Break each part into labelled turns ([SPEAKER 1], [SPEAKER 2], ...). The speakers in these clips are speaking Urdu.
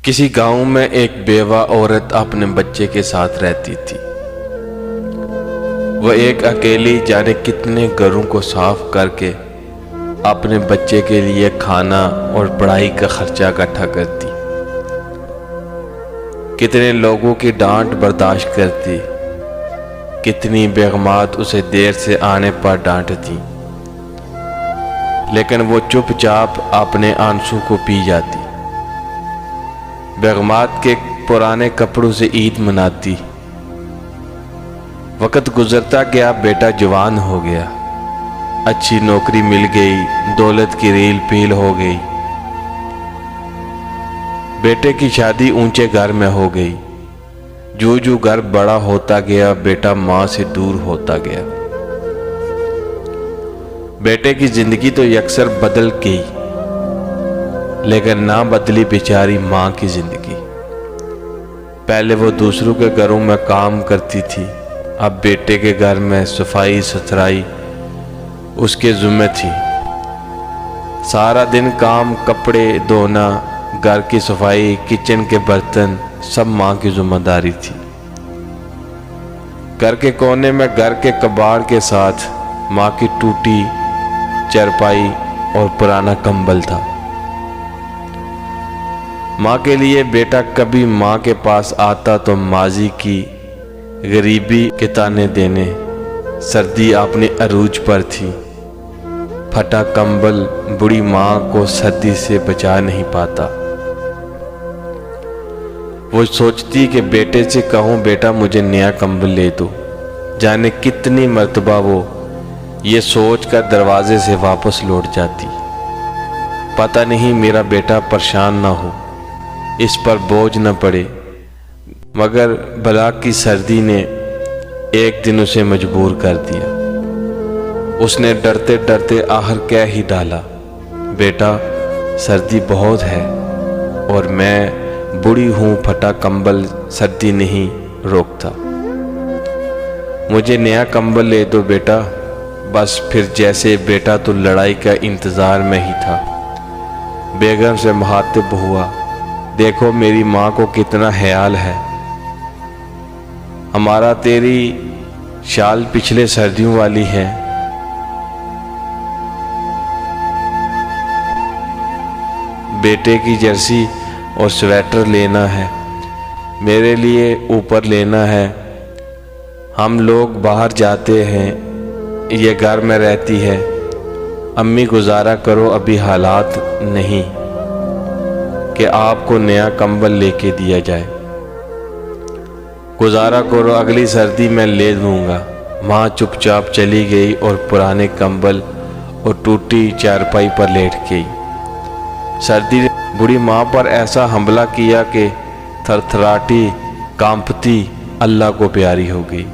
[SPEAKER 1] کسی گاؤں میں ایک بیوہ عورت اپنے بچے کے ساتھ رہتی تھی۔ وہ ایک اکیلی جانے کتنے گھروں کو صاف کر کے اپنے بچے کے لیے کھانا اور پڑھائی کا خرچہ اکٹھا کرتی، کتنے لوگوں کی ڈانٹ برداشت کرتی، کتنی بیگمات اسے دیر سے آنے پر ڈانٹتی، لیکن وہ چپ چاپ اپنے آنسو کو پی جاتی۔ بیگمات کے پرانے کپڑوں سے عید مناتی۔ وقت گزرتا گیا، بیٹا جوان ہو گیا، اچھی نوکری مل گئی، دولت کی ریل پیل ہو گئی، بیٹے کی شادی اونچے گھر میں ہو گئی۔ جو جو گھر بڑا ہوتا گیا، بیٹا ماں سے دور ہوتا گیا۔ بیٹے کی زندگی تو یکسر بدل گئی، لیکن نہ بدلی بیچاری ماں کی زندگی۔ پہلے وہ دوسروں کے گھروں میں کام کرتی تھی، اب بیٹے کے گھر میں صفائی ستھرائی اس کے ذمہ تھی۔ سارا دن کام، کپڑے دھونا، گھر کی صفائی، کچن کے برتن، سب ماں کی ذمہ داری تھی۔ گھر کے کونے میں گھر کے کباڑ کے ساتھ ماں کی ٹوٹی چرپائی اور پرانا کمبل تھا۔ ماں کے لیے بیٹا کبھی ماں کے پاس آتا تو ماضی کی غریبی کے تانے دینے۔ سردی اپنے عروج پر تھی، پھٹا کمبل بوڑھی ماں کو سردی سے بچا نہیں پاتا۔ وہ سوچتی کہ بیٹے سے کہوں بیٹا مجھے نیا کمبل لے دو، جانے کتنی مرتبہ وہ یہ سوچ کر دروازے سے واپس لوٹ جاتی۔ پتہ نہیں میرا بیٹا پریشان نہ ہو، اس پر بوجھ نہ پڑے، مگر بلا کی سردی نے ایک دن اسے مجبور کر دیا۔ اس نے ڈرتے ڈرتے آخر کہہ ہی ڈالا، بیٹا سردی بہت ہے اور میں بوڑھی ہوں، پھٹا کمبل سردی نہیں روکتا، مجھے نیا کمبل لے دو بیٹا۔ بس پھر جیسے بیٹا تو لڑائی کا انتظار میں ہی تھا۔ بیگم سے مخاطب ہوا، دیکھو میری ماں کو کتنا خیال ہے، ہمارا تیری شال پچھلے سردیوں والی ہے، بیٹے کی جرسی اور سویٹر لینا ہے، میرے لیے اوپر لینا ہے، ہم لوگ باہر جاتے ہیں، یہ گھر میں رہتی ہے، امی گزارا کرو، ابھی حالات نہیں کہ آپ کو نیا کمبل لے کے دیا جائے، گزارا کرو، اگلی سردی میں لے دوں گا۔ ماں چپ چاپ چلی گئی اور پرانے کمبل اور ٹوٹی چارپائی پر لیٹ گئی۔ سردی نے بوڑھی ماں پر ایسا حملہ کیا کہ تھر تھراتی کانپتی اللہ کو پیاری ہو گئی۔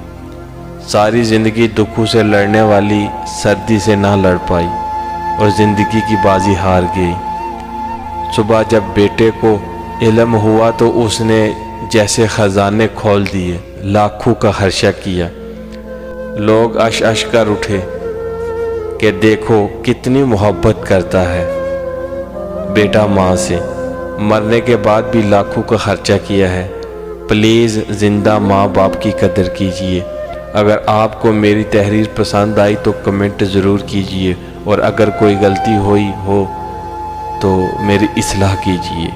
[SPEAKER 1] ساری زندگی دکھوں سے لڑنے والی سردی سے نہ لڑ پائی اور زندگی کی بازی ہار گئی۔ صبح جب بیٹے کو علم ہوا تو اس نے جیسے خزانے کھول دیے، لاکھوں کا خرچہ کیا۔ لوگ اش اش کر اٹھے کہ دیکھو کتنی محبت کرتا ہے بیٹا ماں سے، مرنے کے بعد بھی لاکھوں کا خرچہ کیا ہے۔ پلیز زندہ ماں باپ کی قدر کیجئے۔ اگر آپ کو میری تحریر پسند آئی تو کمنٹ ضرور کیجئے، اور اگر کوئی غلطی ہوئی ہو تو میری اصلاح کیجئے۔